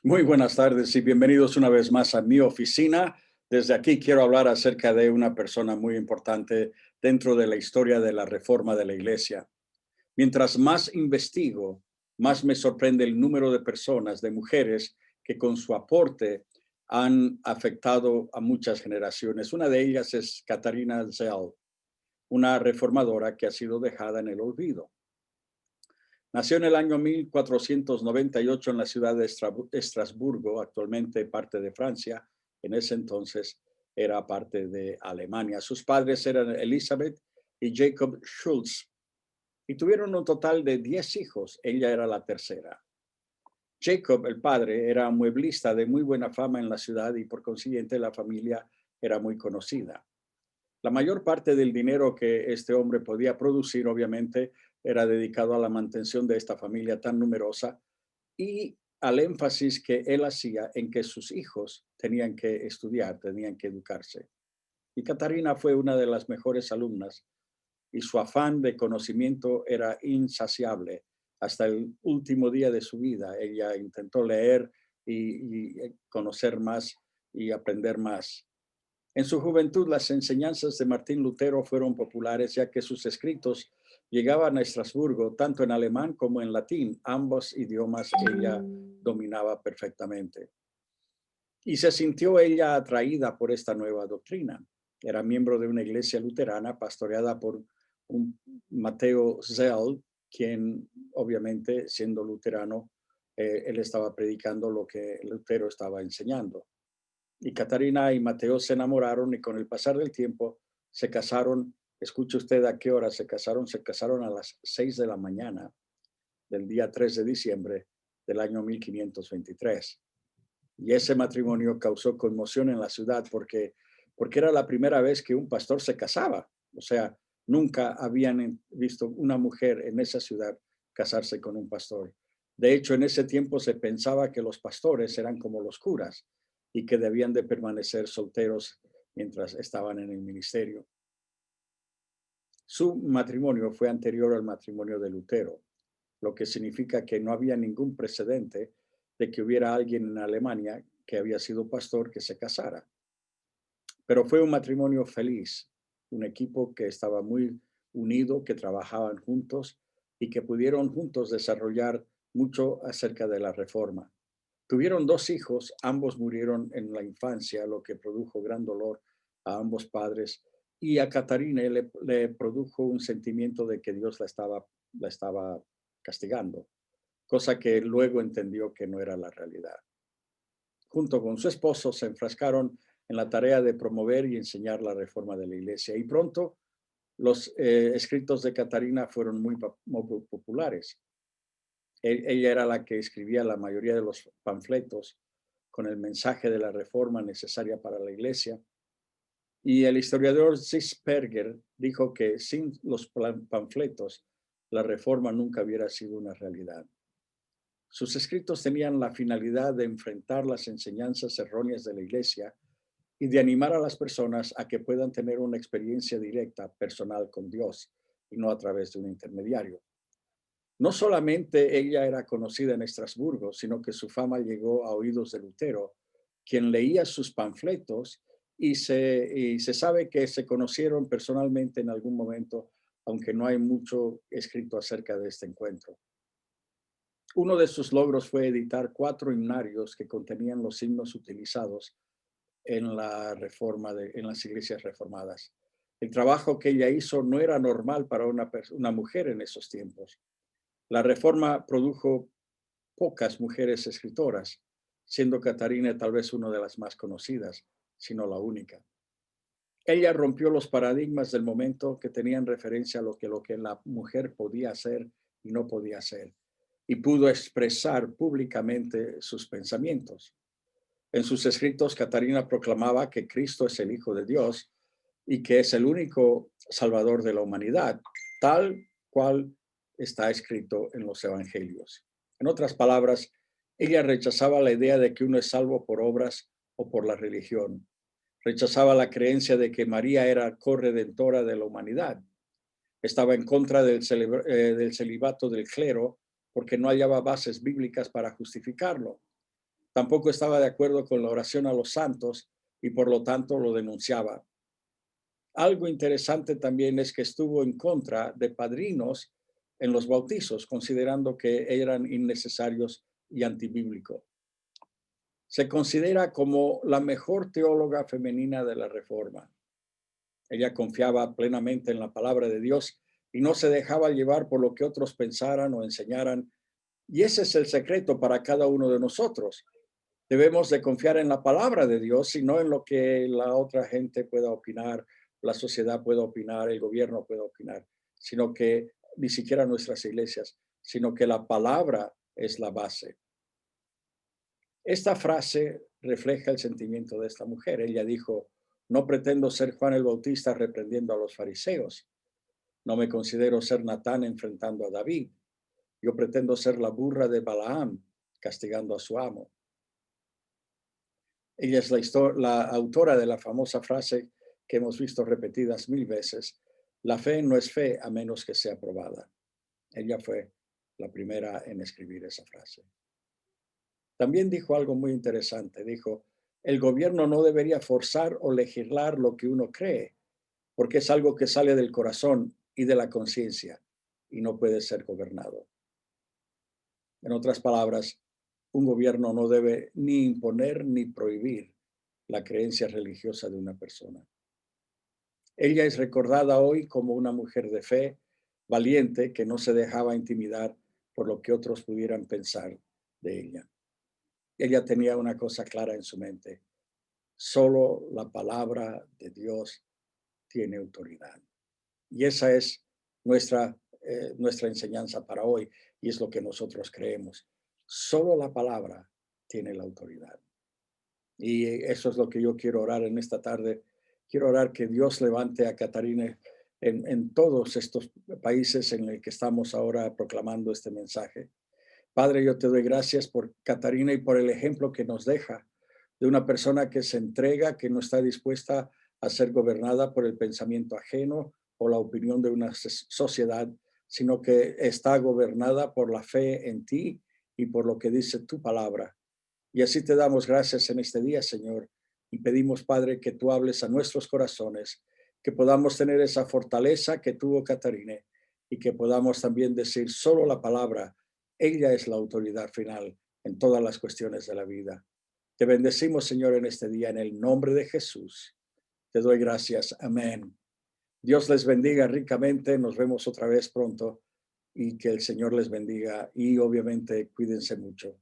Muy buenas tardes y bienvenidos una vez más a mi oficina. Desde aquí quiero hablar acerca de una persona muy importante dentro de la historia de la reforma de la iglesia. Mientras más investigo, más me sorprende el número de personas, de mujeres, que con su aporte han afectado a muchas generaciones. Una de ellas es Katharina Zell, una reformadora que ha sido dejada en el olvido. Nació en el año 1498 en la ciudad de Estrasburgo, actualmente parte de Francia. En ese entonces era parte de Alemania. Sus padres eran Elizabeth y Jacob Schulz y tuvieron un total de 10 hijos. Ella era la tercera. Jacob, el padre, era mueblista de muy buena fama en la ciudad y por consiguiente la familia era muy conocida. La mayor parte del dinero que este hombre podía producir, obviamente, era dedicado a la mantención de esta familia tan numerosa y al énfasis que él hacía en que sus hijos tenían que estudiar, tenían que educarse. Y Catarina fue una de las mejores alumnas y su afán de conocimiento era insaciable. Hasta el último día de su vida, ella intentó leer y conocer más y aprender más. En su juventud, las enseñanzas de Martín Lutero fueron populares, ya que sus escritos llegaban a Estrasburgo tanto en alemán como en latín. Ambos idiomas ella dominaba perfectamente. Y se sintió ella atraída por esta nueva doctrina. Era miembro de una iglesia luterana pastoreada por un Mateo Zell, quien obviamente siendo luterano, él estaba predicando lo que Lutero estaba enseñando. Y Catarina y Mateo se enamoraron y con el pasar del tiempo se casaron. Escuche usted a qué hora se casaron a las 6 de la mañana del día 3 de diciembre del año 1523. Y ese matrimonio causó conmoción en la ciudad porque era la primera vez que un pastor se casaba. O sea, nunca habían visto una mujer en esa ciudad casarse con un pastor. De hecho, en ese tiempo se pensaba que los pastores eran como los curas y que debían de permanecer solteros mientras estaban en el ministerio. Su matrimonio fue anterior al matrimonio de Lutero, lo que significa que no había ningún precedente de que hubiera alguien en Alemania que había sido pastor que se casara. Pero fue un matrimonio feliz, un equipo que estaba muy unido, que trabajaban juntos y que pudieron juntos desarrollar mucho acerca de la reforma. Tuvieron dos hijos, ambos murieron en la infancia, lo que produjo gran dolor a ambos padres. Y a Catarina le produjo un sentimiento de que Dios la estaba castigando, cosa que luego entendió que no era la realidad. Junto con su esposo se enfrascaron en la tarea de promover y enseñar la reforma de la iglesia. Y pronto los escritos de Catarina fueron muy populares. Ella era la que escribía la mayoría de los panfletos con el mensaje de la reforma necesaria para la iglesia. Y el historiador Zisperger dijo que sin los panfletos, la reforma nunca hubiera sido una realidad. Sus escritos tenían la finalidad de enfrentar las enseñanzas erróneas de la iglesia y de animar a las personas a que puedan tener una experiencia directa, personal con Dios y no a través de un intermediario. No solamente ella era conocida en Estrasburgo, sino que su fama llegó a oídos de Lutero, quien leía sus panfletos y se sabe que se conocieron personalmente en algún momento, aunque no hay mucho escrito acerca de este encuentro. Uno de sus logros fue editar 4 himnarios que contenían los himnos utilizados en la en las iglesias reformadas. El trabajo que ella hizo no era normal para una mujer en esos tiempos. La reforma produjo pocas mujeres escritoras, siendo Catarina tal vez una de las más conocidas, si no la única. Ella rompió los paradigmas del momento que tenían referencia a lo que la mujer podía hacer y no podía hacer, y pudo expresar públicamente sus pensamientos. En sus escritos, Catarina proclamaba que Cristo es el Hijo de Dios y que es el único Salvador de la humanidad, tal cual está escrito en los Evangelios. En otras palabras, ella rechazaba la idea de que uno es salvo por obras o por la religión. Rechazaba la creencia de que María era corredentora de la humanidad. Estaba en contra del celibato del clero porque no hallaba bases bíblicas para justificarlo. Tampoco estaba de acuerdo con la oración a los santos y por lo tanto lo denunciaba. Algo interesante también es que estuvo en contra de padrinos en los bautizos, considerando que eran innecesarios y antibíblicos. Se considera como la mejor teóloga femenina de la Reforma. Ella confiaba plenamente en la palabra de Dios y no se dejaba llevar por lo que otros pensaran o enseñaran. Y ese es el secreto para cada uno de nosotros. Debemos de confiar en la palabra de Dios y no en lo que la otra gente pueda opinar, la sociedad pueda opinar, el gobierno pueda opinar, sino que ni siquiera nuestras iglesias, sino que la palabra es la base. Esta frase refleja el sentimiento de esta mujer. Ella dijo, no pretendo ser Juan el Bautista reprendiendo a los fariseos. No me considero ser Natán enfrentando a David. Yo pretendo ser la burra de Balaam castigando a su amo. Ella es la autora de la famosa frase que hemos visto repetidas 1000 veces. La fe no es fe a menos que sea probada. Ella fue la primera en escribir esa frase. También dijo algo muy interesante. Dijo, el gobierno no debería forzar o legislar lo que uno cree, porque es algo que sale del corazón y de la conciencia y no puede ser gobernado. En otras palabras, un gobierno no debe ni imponer ni prohibir la creencia religiosa de una persona. Ella es recordada hoy como una mujer de fe, valiente, que no se dejaba intimidar por lo que otros pudieran pensar de ella. Ella tenía una cosa clara en su mente. Solo la palabra de Dios tiene autoridad. Y esa es nuestra enseñanza para hoy y es lo que nosotros creemos. Solo la palabra tiene la autoridad. Y eso es lo que yo quiero orar en esta tarde. Quiero orar que Dios levante a Catarina en todos estos países en el que estamos ahora proclamando este mensaje. Padre, yo te doy gracias por Catarina y por el ejemplo que nos deja de una persona que se entrega, que no está dispuesta a ser gobernada por el pensamiento ajeno o la opinión de una sociedad, sino que está gobernada por la fe en ti y por lo que dice tu palabra. Y así te damos gracias en este día, Señor, y pedimos, Padre, que tú hables a nuestros corazones, que podamos tener esa fortaleza que tuvo Catarina y que podamos también decir solo la palabra. Ella es la autoridad final en todas las cuestiones de la vida. Te bendecimos, Señor, en este día, en el nombre de Jesús. Te doy gracias. Amén. Dios les bendiga ricamente. Nos vemos otra vez pronto y que el Señor les bendiga y obviamente cuídense mucho.